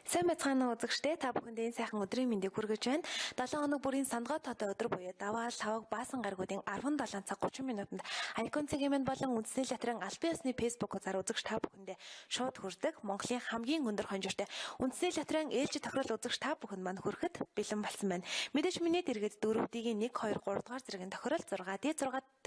Сайн байцгаана уу үзэгчдээ та бүхэнд энэ сайхан өдрийн мэндийг хүргэж байна. 7 хоног бүрийн сандгой тоотой өдөр буюу даваа лаваг баасан гаргуудын 17 цаг 30 минутанд Icon цагийн мэнд болон үндэсний латрын албан ёсны Facebook хуудасаар үзэгч та бүхэндээ шууд хүрдэг Монголын хамгийн өндөр хонжиртой үндэсний латрын ээлжид тохирол үзэгч та бүхэнд мань хүрэхэд бэлэн болсон байна. Мэдээж миний дэргэд 4D-ийн 1 2 3 дугаар зэргийн тохирол 6D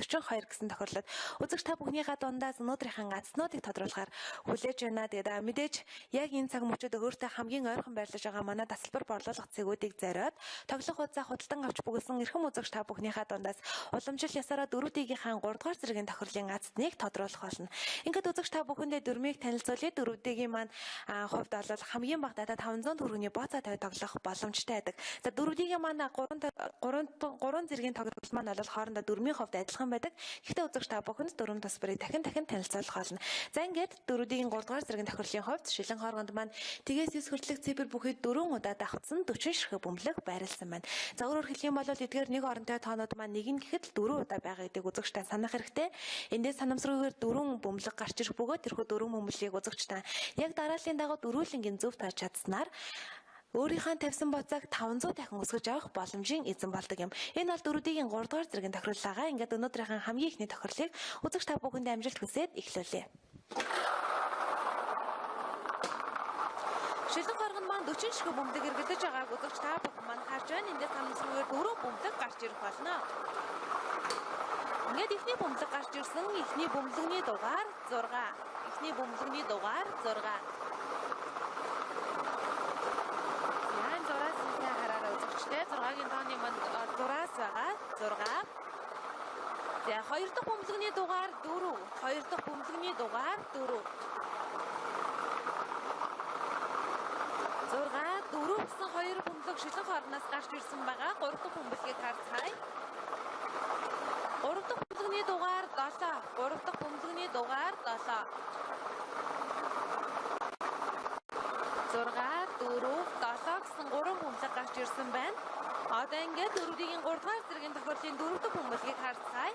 642 гэсэн тохирлоод үзэгч та бүхнийхээ дундаас өнөөдрийнхээ гацнуудыг тодруулахаар хүлээж байна. Тэгээд мэдээж яг энэ цаг мөчид өөртөө хамгийн ойрхон байрлаж байгаа манай тасалбар борлуулах цэгүүдийг зориод тоглох удаа худалдан авч бүгэлсэн эрхэм үзэгч та бүхнийхээ дундаас уламжлал ясаараа 4D-ийн 3 дугаар зэргийн тохирлын гацныг тодруулах болно. Ингээд үзэгч та бүхэндээ дөрмийг танилцуулъя. 4D-ийн маань хувьд бол хамгийн бага дата 500 төгрөгийн боцоо тавь тоглох боломжтой байдаг. За 4D-ийн маань 3 зэргийн тоглолт маань бол хоорондоо дөрмийн хувьд адилхан байдаг. Гэхдээ үзэгч та бүхэнд дөрөм тасбарыг дахин танилцуулах болно. За ингээд 4D-ийн 3 дугаар зэргийн тохирлын хувьд шилэн хооргонд маань тгээс 9 хүртэлх цифр бүхий 4 удаа давхцсан 40 ширхэг бөмбөлөг байрласан байна. За өөрөөр хэлэх юм бол эдгээр нэг оронтой тоонууд маань нэг нь гэхэд 4 удаа байгаа гэдгийг үзэгчтэй санах хэрэгтэй. Эндээс санамсруугаар 4 бөмбөлөг гарч ирэх бөгөөд тэрхүү 4 бөмбөлийг үзэгчтэй яг дарааллын дагуу дөрвөлнгийн зөв тааж чадсанаар өөрийнхөө тавьсан боцоог 500 дахин өсгөж авах боломжийн эзэн болдог юм. Энэ бол 4D-ийн 3 дугаар зэргийн тохирлаагаа ингээд өнөөдрийнхээ хамгийн ихний тохирлыг үзэгч та бүхэнд амжилт хүсээд эхлүүлье. Шилэн хооргонд маань 40 ширхэг бөмбөлөг эргэлдэж байгааг үзэгч та бүхэн маань харж байна. Эндээс санамсруугаар 4 бөмбөлөг гарч ирэх болно. Ингээд ихний бөмбөлөг гарч ирсэн. Ихний бөмбөлөгний дугаар 6. Ихний бөмбөлөгний дугаар 6. Яан 6-аас нь хараараа үзэгчтэй 6-гийн тооны маань 6-аас байгаа 6. За 2 дахь бөмбөлөгний дугаар 4. 2 дахь бөмбөлөгний дугаар 4. 4 гэсэн 2 бөмбөлөг шилэн хоорноос гарч ирсэн байгаа. 3 дахь бөмбөлгийг харцгаая. 3 дахь бөмбөлөгний дугаар 7. 3 дахь бөмбөлөгний дугаар 7. 6, 4, 7 гэсэн 3 бөмбөлөг гарч ирсэн байна. Одоо ингээд 4D-ийн 3 дугаар зэргийн тохирлын 4 дахь бөмбөлгийг харцгаая.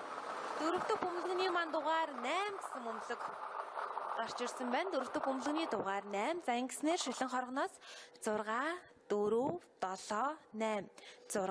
4 дахь бөмбөлөгний маань дугаар 8 гэсэн бөмбөлөг гарч ирсэн байна. 4 дахь бөмбөлөгний дугаар 8. За ингэснээр шилэн хоргоноос 6, 4, 7, 8. 6,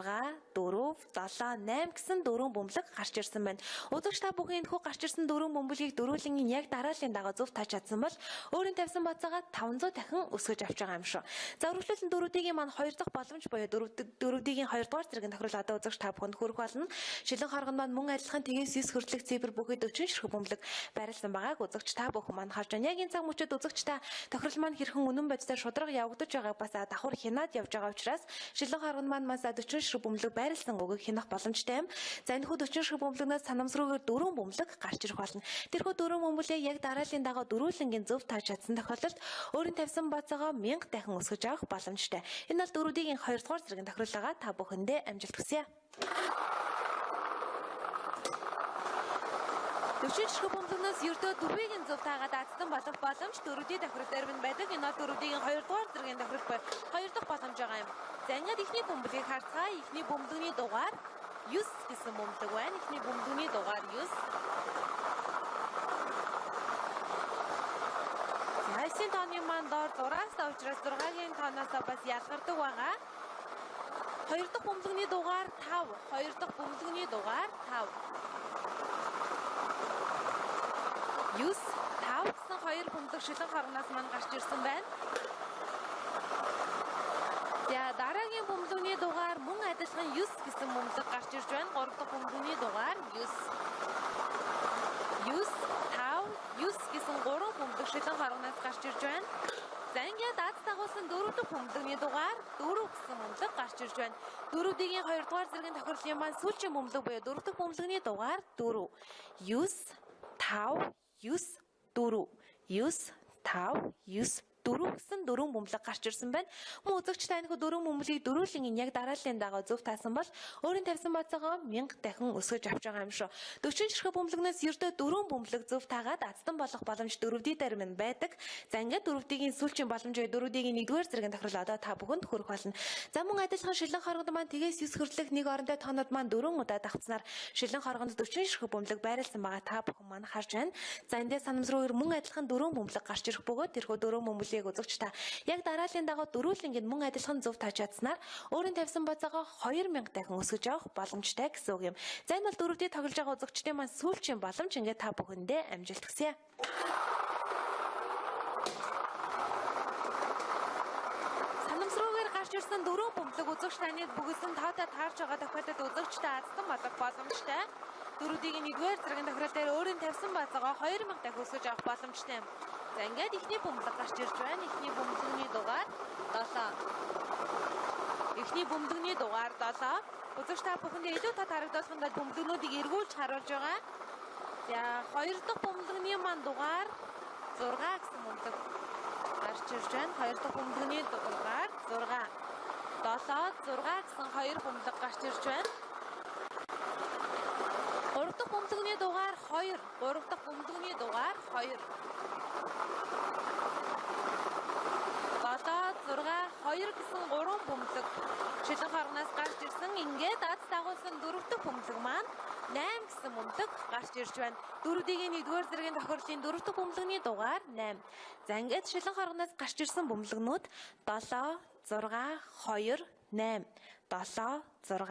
4, 7, 8 гэсэн 4 бөмбөлөг гарч ирсэн байна. Үзэгч та бүхэн энэхүү гарч ирсэн 4 бөмбөлгийг дөрвөлнгийн яг дарааллын дагуу зөв тааж чадсан бол өөрийн тавьсан боцоогоо 500 дахин өсгөж авч байгаа юм шүү. За үргэлжлүүлэн 4D-ийн маань 2 дахь боломж буюу 4D-ийн 2 дугаар зэргийн тохирол одоо үзэгч та бүхэнд хүрэх болно. Шилэн хооргонд маань мөн адилхан тгээс 9 хүртэлх цифр бүхий 40 ширхэг бөмбөлөг байрласан байгааг үзэгч та бүхэн маань харж байна. Яг энэ цаг мөчид үзэгч та тохирол маань хэрхэн үнэн бодисоор шудраг явагдаж байгааг бас давхар хянаад явж байгаа учраас шилэн хооргонд маань маса 40 ширхэг бөмбөлөг байрлсан үгийг хянах боломжтой юм. За энэхүү 40 ширхэг бөмбөлөгнөөс санамсруугаар 4 бөмбөлөг гарч ирэх болно. Тэрхүү 4 бөмбөлийг яг дарааллын дагуу дөрвөлнгийн зөв тааж чадсан тохиолдолд өөрийн тавьсан боцоогоо 1000 дахин өсгөж авах боломжтой. Энэ бол 4D-ийн 2 дугаар зэргийн тохирлогоо та бүхэндээ амжилт хүсье. 40 ширхэг бөмбөлөгнөөс ердөө 4-ийн зөв таагаад ацсан болох боломж 4D тохирол дээр байдаг. Энэ бол 4D-ийн 2 дугаар зэргийн тохирол бай. 2 дахь боломж байгаа юм. За ингээд ихний бөмбөлийг харцгаая. Ихний бөмбөлөгний дугаар 9 гэсэн бөмбөлөг байна. Ихний бөмбөлөгний дугаар 9. Хайсын тооны маань доор 6-аас учраас 6-гийн тооноос бас ялгардаг байгаа. 2 дахь бөмбөлөгний дугаар 5. 2 дахь бөмбөлөгний дугаар 5. 9, 5 гэсэн 2 бөмбөлөг шилэн хоорноос маань гарч ирсэн байна. За дараагийн бөмбөлөгний дугаар мөн адилхан 9 гэсэн бөмбөлөг гарч ирж байна. 3 дахь бөмбөлөгний дугаар 9. 9, 5, 9 гэсэн 3 бөмбөлөг шилэн хоорноос гарч ирж байна. За ингээд аз дагуулсан 4 дахь бөмбөлөгний дугаар 4 гэсэн бөмбөлөг гарч ирж байна. 4D-ийн 2 дугаар зэргийн тохирлын маань сүүлчийн бөмбөлөг буюу 4 дахь бөмбөлөгний дугаар 4. 9, 5, 9, 4, 9, 5, 9, 4 гэсэн 4 бөмбөлөг гарч ирсэн байна. Мөн үзэгч та энэхүү 4 бөмбөлийг дөрвөлнгийн яг дарааллын дагуу зөв таасан бол өөрийн тавьсан боцоогоо 1000 дахин өсгөж авч байгаа юм шүү. 40 ширхэг бөмбөлөгнөөс ердөө 4 бөмбөлөг зөв таагаад аздан болох боломж 4D дээр минь байдаг. За ингээд 4D-ийн сүүлчийн боломж 4D-ийн 1-р зэргийн тохирол одоо та бүхэнд хүрэх болно. За мөн адилхан шилэн хооргонд маань тгээс 9 хүртэлх нэг оронтой тоонууд маань 4 удаа давхцнаар шилэн хооргонд 40 ширхэг бөмбөлөг байрлсан байгаа та бүхэн маань харж байна. За эндээс санамсруугаар мөн адилхан 4 бөмбөлөг гарч ирэх бөгөөд тэрхүү 4 бөмбөлийг бөмбөлгийг үзэгч та яг дараалын дагуу дөрвөлнгийн мөн адилхан зөв тааж чадсанаар өөрийн тавьсан боцоогоо 2000 дахин өсгөж авах боломжтой гэсэн үг юм. За энэ бол дөрөвдөө тоглож байгаа үзэгчдийн маань сүүлчийн боломж ингээд та бүхэндээ амжилт хүсье. Санамсруугаар гарч ирсэн дөрөв бөмбөлөг үзэгч таны бүгдсэн таатай таарч байгаа тохиолдолд үзэгчтэй аздан болох боломжтой. Дөрөвдийн 1-р зэргийн тохиолдол дээр өөрийн тавьсан боцоогоо 2000 дахин өсгөж авах боломжтой юм. За ингээд эхний бөмбөлөг гарч ирж байна. Эхний бөмбөлөгний дугаар 7. Эхний бөмбөлөгний дугаар 7. Үзэгч та бүхэндээ илүү тод харагдуулах нь бөмбөлгнүүдийг эргүүлж харуулж байгаа. За 2 дахь бөмбөлөгний маань дугаар 6 гэсэн бөмбөлөг гарч ирж байна. 2 дахь бөмбөлөгний дугаар 6. 7 6 гэсэн 2 бөмбөлөг гарч ирж байна. 3 дахь бөмбөлөгний дугаар 2. 3 дахь бөмбөлөгний дугаар 2. 7 6 2 гэсэн 3 бөмбөлөг шилэн хоргоноос гарч ирсэн. Ингээд аз дагуулсан 4 дахь бөмбөлөг маань 8 гэсэн бөмбөлөг гарч ирж байна. Дөрөвдийн 1-р зэргийн тохиолдлын 4 дахь бөмбөлөгний дугаар 8. За ингээд шилэн хоргоноос гарч ирсэн бөмбөлөгнүүд 7 6 2 8 7 6 2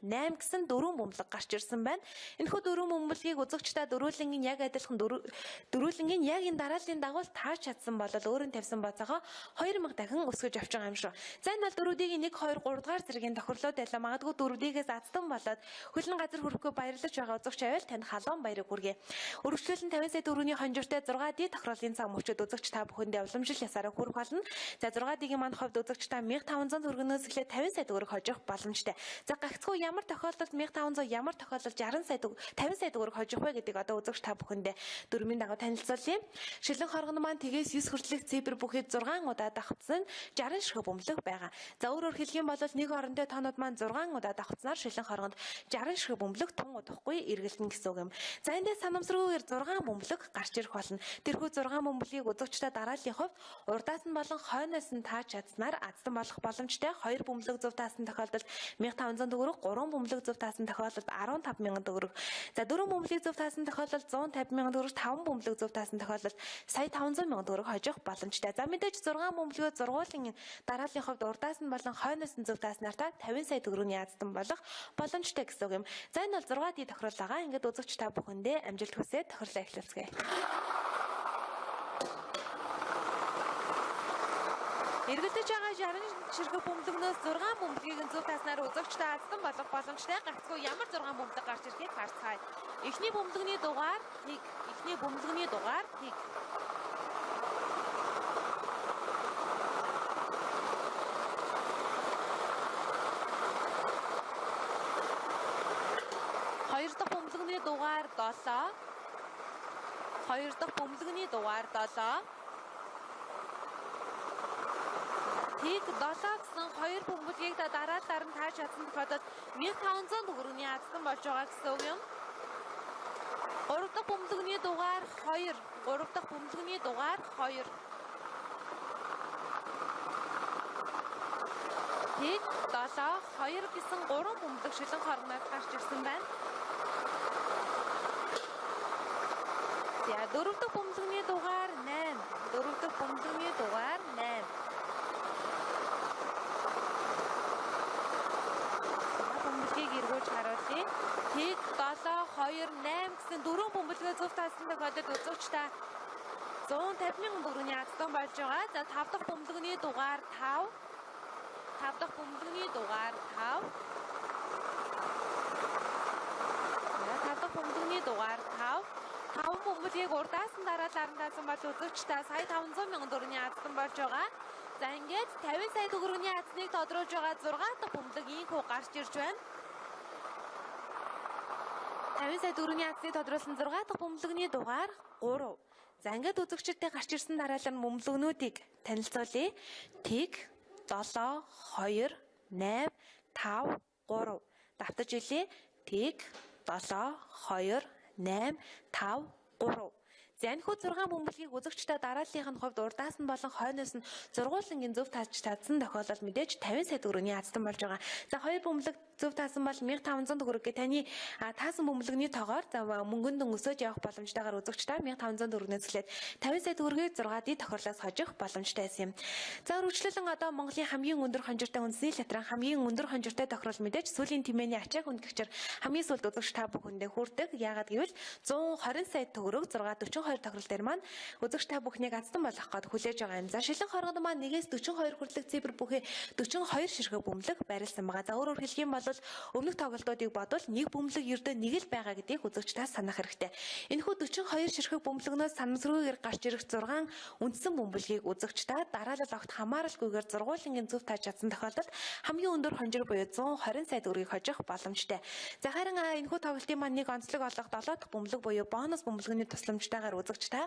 8 гэсэн 4 бөмбөлөг гарч ирсэн байна. Энэхүү 4 бөмбөлгийг үзэгчдээ дөрвөлнгийн яг адилхан дөрвөлнгийн яг энэ дарааллын дагуу тааж чадсан бол өөрийн тавьсан боцоогоо 2000 дахин өсгөж авч байгаа юм шүү. За энэ бол дөрвөлгийн 1 2 3 дугаар зэргийн тохирлууд байлаа. Магадгүй дөрвөлгээс аздан болоод хөлн газар хүрэхгүй баярлаж байгаа үзэгч байвал танд халуун баярыг хүргэе. Өргөжлөлн 50 сая төгрөгийн хонжиртай 6D тохирлын цаг мөчөд үзэгч та бүхэндээ уламжлал ясаараа хүрэх болно. За 6D-ийн маань хувьд үзэгч та 1500 төгрөгнөөс эхлээд 50 сая төгрөг хожих боломжтой. За гагцхүү ямар тохиолдолд 1500 ямар тохиолдолд 60 сая 50 сая төгрөг хожих вэ гэдгийг одоо үзэгч та бүхэндээ дөрмийн дагуу танилцуулъя. Шилэн хоргон маань тгээс 9 хүртэлх цифр бүхийд 6 удаа давхцсан 60 ширхэг бөмбөлөг байгаа. За өөрөөр хэлэх юм бол нэг хоорондоо тоонууд маань 6 удаа давхцсанаар шилэн хоргонд 60 ширхэг бөмбөлөг тун удахгүй эргэлтэн гэсэн үг юм. За эндээ санамсруугаар 6 бөмбөлөг гарч ирэх болно. Тэрхүү 6 бөмбөлгийг үзэгчдээ дарааллын хувьд урдаас нь болон хойноос нь тааж чадсанаар аздан болох боломжтой. 2 бөмбөлөг зөв таасан тохиолдолд 1500 төгрөг, 3 бөмбөлөг зөв таасан тохиолдолд 15000 төгрөг. За 4 бөмбөлийг зөв таасан тохиолдолд 150,000 төгрөг, 5 бөмбөлөг зөв таасан тохиолдолд сая 500,000 төгрөг хожих боломжтой. За мэдээж 6 бөмбөлгөө зургуулын дарааллын хувьд урдаас нь болон хойноос нь зөв тааснаар та 50 сая төгрөгийн аздан болох боломжтой гэсэн үг юм. За энэ бол 6D тохирол байгаа. Ингээд үзэгч та бүхэндээ амжилт хүсье. Тохирлоо эхлүүлцгээе. Эргэлдэж байгаа 60 ширхэг бөмбөлгнөөс 6 бөмбөлгийг зөв тааснаар үзэгчтэй аздан болох боломжтой. Гагцхүү ямар 6 бөмбөлөг гарч ирэхийг харцгаая. Эхний бөмбөлгний дугаар 1. Эхний бөмбөлгний дугаар 1. Хоёр дахь бөмбөлгний дугаар 7. Хоёр дахь бөмбөлгний дугаар 7. Тийг 7 гэсэн 2 бөмбөлгийг дараалалаар нь тааж чадсан тохиолдолд 1500 төгрөгийн аздан болж байгаа гэсэн үг юм. 3 дахь бөмбөлөгний дугаар 2. 3 дахь бөмбөлөгний дугаар 2. Тийг 7 2 гэсэн 3 бөмбөлөг шилэн хоргоноос гарч ирсэн байна. За 4 дахь бөмбөлөгний дугаар 8. 4 дахь бөмбөлөгний дугаар 8. Эргүүлж харуулъя. Тийг 7 2 8 гэсэн 4 бөмбөлгөө зөв таасан тохиолдолд үзэгч та 150,000 төгрөгийн аздан болж байгаа. За 5 дахь бөмбөлгний дугаар 5. 5 дахь бөмбөлгний дугаар 5. 5 дахь бөмбөлгний дугаар 5. 5 бөмбөлгийг урдаас нь дараалаар нь таасан бол үзэгч та сая 500,000 төгрөгийн аздан болж байгаа. За ингээд 50 сая төгрөгийн азныг тодруулж байгаа 6 дахь бөмбөлөг ийхүү гарч ирж байна. 50 сая төгрөгийн азныг тодруулсан 6 дахь бөмбөлөгний дугаар 3. За ингээд үзэгчдтэй гарч ирсэн дараалал нь бөмбөлгнүүдийг танилцуулъя. Тиг 7 2 8 5 3. Давтаж илээ. Тиг 7 2 8 5 3. За энэ хүү 6 бөмбөлгийг үзэгчтэй дарааллын хувьд урдаас нь болон хойноос нь зургуулангийн зөв тааж чадсан тохиолдолд мэдээж 50 сая төгрөгийн азтан болж байгаа. За 2 бөмбөлөг зөв таасан бол 1500 төгрөг гэ таны таасан бөмбөлөгний тоогоор за мөнгөнд өсөж явах боломжтойгоор үзэгчтэй 1500 төгрөгнөөс эхлээд 50 сая төгрөгийг 6D тохирлоос хожих боломжтой байсан юм. За үргэлжлүүлэн одоо Монголын хамгийн өндөр хонжиртай үндэсний латран хамгийн өндөр хонжиртай тохирол мэдээж сүүлийн тэмээний ачааг хүндгэгчээр хамгийн сүүлд үзэгч та бүхэндээ хүрдэг. Яагаад гэвэл 120 сая төгрөг 642 тохирол дээр маань үзэгч та бүхнийг азтан болгох гээд хүлээж байгаа юм. За шилэн хоргонд маань 1-ээс 42 хүртэлх цифр бүхий 42 ширхэг бөмбөлөг байрласан байгаа. За өөрөөр хэлэх юм бол өмнөх тоглолтуудыг бодвол нэг бөмбөлөг ердөө нэг л байгаа гэдгийг үзэгчдээс санах хэрэгтэй. Энэхүү 42 ширхэг бөмбөлгнөөс санамсргүйгээр гарч ирэх 6 үндсэн бөмбөлгийг үзэгчдээ дараалал огт хамааралгүйгээр зургуулангийн зөв тааж чадсан тохиолдолд хамгийн өндөр хонжир буюу 120 сая төгрөгийг хожих боломжтой. За харин энэхүү тоглолтын маань нэг онцлог олох 7 дахь бөмбөлөг буюу бонус бөмбөлгөний тусламжтайгаар үзэгчдээ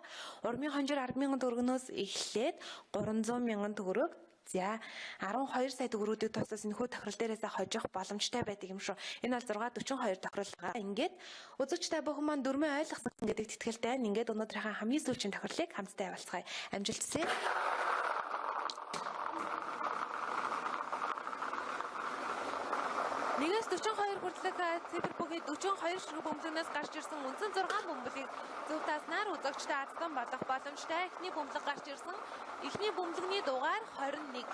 урмын хонжир 10,000 төгрөгнөөс эхлээд 300,000 төгрөг за 12 сая төгрөгүүдийг тусаас энэхүү тохирол дээрээс хожих боломжтой байдаг юм шүү. Энэ бол 642 тохирол байгаа. Ингээд үзэгч та бүхэн маань дөрмөө ойлгосон гэдэгт итгэлтэй. Ингээд өнөөдрийнхээ хамгийн сүүлийн тохирлыг хамтдаа явуулцгаая. Амжилт хүсье. 1-ээс 42 хүртэлх цифр бүхий 42 ширхэг бөмбөлгнөөс гарч ирсэн үндсэн 6 бөмбөлгийг зөв тааснаар үзэгчтэй азтан болох боломжтой. Эхний бөмбөлөг гарч ирсэн. Эхний бөмбөлөгний дугаар 21.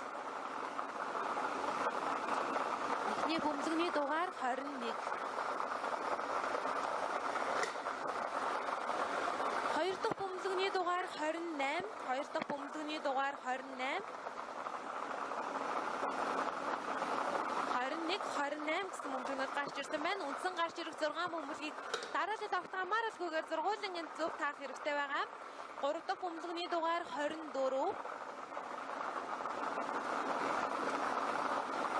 Эхний бөмбөлөгний дугаар 21. Хоёр дахь бөмбөлөгний дугаар 28. Хоёр дахь бөмбөлөгний дугаар 28. 28 гэсэн бөмбөлгнөөс гарч ирсэн байна. Үндсэн гарч ирэх 6 бөмбөлгийг дараалал огт хамааралгүйгээр зургуулангийн зөв таах хэрэгтэй байгаа. 3 дахь бөмбөлгний дугаар 24.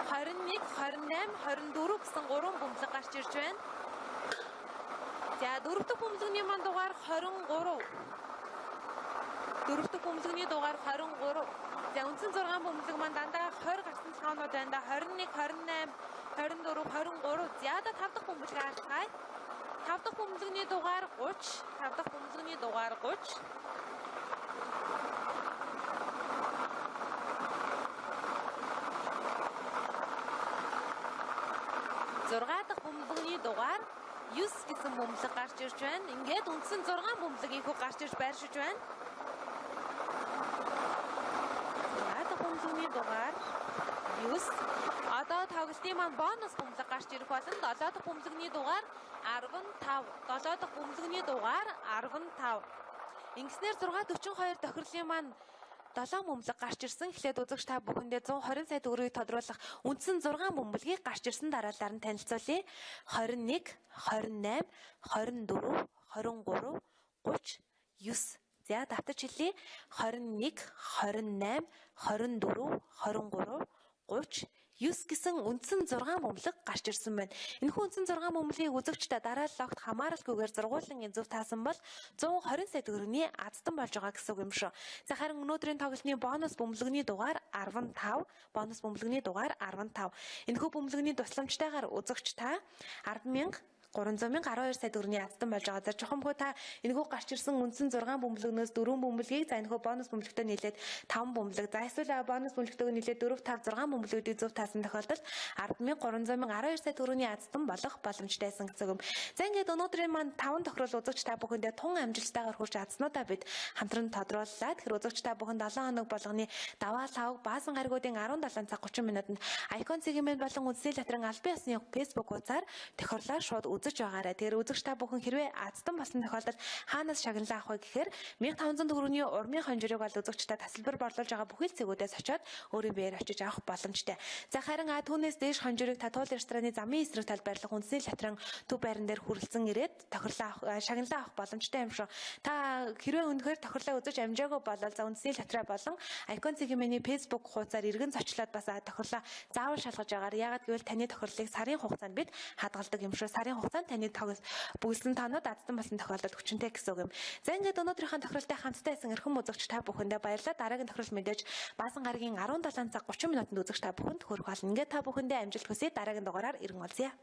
21, 28, 24 гэсэн 3 бөмбөлөг гарч ирж байна. За 4 дахь бөмбөлгний маань дугаар 23. 4 дахь бөмбөлгний дугаар 23. За үндсэн 6 бөмбөлөг маань дандаа 20 гарсан цаанууд байна да 21, 28, 24, 23. За 5 дахь бөмбөлөг хаалцгаая. 5 дахь бөмбөлөгний дугаар 30. 5 дахь бөмбөлөгний дугаар 30. 6 дахь бөмбөлөгний дугаар 9 гэсэн бөмбөлөг гарч ирж байна. Ингээд үндсэн 6 бөмбөлөгийг гарч ирж байршиж байна. 6 дахь бөмбөлөгний дугаар 9. Одоо тоглолтын маань бонус бөмбөлөг гарч ирэх болно. 7 дахь бөмбөлөгний дугаар 15. 7 дахь бөмбөлөгний дугаар 15. Ингэснээр 642 тохирлын маань 7 бөмбөлөг гарч ирсэн. Эхлээд үзэгч та бүхэндээ 120 сая төгрөгийг тодруулах үндсэн 6 бөмбөлгийг гарч ирсэн дараалалаар нь танилцуулъя. 21, 28, 24, 23, 39. За давтаж хэлье. 21, 28, 24, 23, 39 гэсэн үндсэн 6 бөмбөлөг гарч ирсэн байна. Энэхүү үндсэн 6 бөмбөлийг үзэгчдээ дараалал огт хамааралгүйгээр зургуулангийн зөв таасан бол 120 сая төгрөгийн азтан болж байгаа гэсэн үг юм шүү. За харин өнөөдрийн тоглолтын бонус бөмбөлөгний дугаар 15, бонус бөмбөлөгний дугаар 15. Энэхүү бөмбөлөгний тусламжтайгаар үзэгч та 10,000 300,000 12 сая төгрөгийн азтан болж байгаа. За жохомхоо та энэхүү гарч ирсэн үндсэн 6 бөмбөлөгнөөс 4 бөмбөлгийг за энэхүү бонус бөмбөлөгтөө нийлээд 5 бөмбөлөг. За эсвэл бонус бөмбөлөгтөө нийлээд 4, 5, 6 бөмбөлөгүүдийг зөв таасан тохиолдолд 10,000 300,000 12 сая төгрөгийн азтан болох боломжтойсэн гэсэн үг. За ингээд өнөөдрийн маань 5 тохирол үзэгч та бүхэндээ тун амжилттайгаар хүрч азснуудаа бид хамтран тодрууллаа. Тэгэхээр үзэгч та бүхэн 7 хоног болгоны даваа лавг баасан гаригуудын 17 цаг 30 минутанд Icon сегмент болон үндэсний латрын албан ёсны Facebook хуудасаар тохирлоо шууд үзэж байгаарай. Тэгэхээр үзэгч та бүхэн хэрвээ азтан болсон тохиолдолд хаанаас шагналаа авах вэ гэхээр 1500 төгрөгийн урмын хонжирыг бол үзэгч та тасалбар борлуулж байгаа бүхэл цэгүүдээс очиод өөрийн биеэр очиж авах боломжтой. За харин түүнээс дээш хонжирыг та туул рестораны замын эсрэг талбайрлах үндэсний латрын төв байран дээр хүрэлцэн ирээд тохирлоо шагналаа авах боломжтой юм шүү. Та хэрвээ өнөхөр тохирлоо үзэж амжаагүй бол за үндэсний латраа болон Icon сегментийн Facebook хуудасаар иргэн зочлоод бас тохирлоо заавал шалгаж агаар. Яагаад гэвэл таны тохирлыг сарын хугацаанд бид хадгалдаг юм шүү. Сарын хугацаанд таны бүлсэн тоонууд азтан болсон тохиолдолд хүчинтэй гэсэн үг юм. За ингээд өнөөдрийнхөө тохирлыг хамтдаа исэн эрхэм үзэгч та бүхэндээ баярлалаа. Дараагийн тохирол мэдээж баасан гарагийн 17 цаг 30 минутанд үзэгч та бүхэнд хүрэх болно. Ингээд та бүхэндээ амжилт хүсье. Дараагийн дугаараар иргэн уулзъя.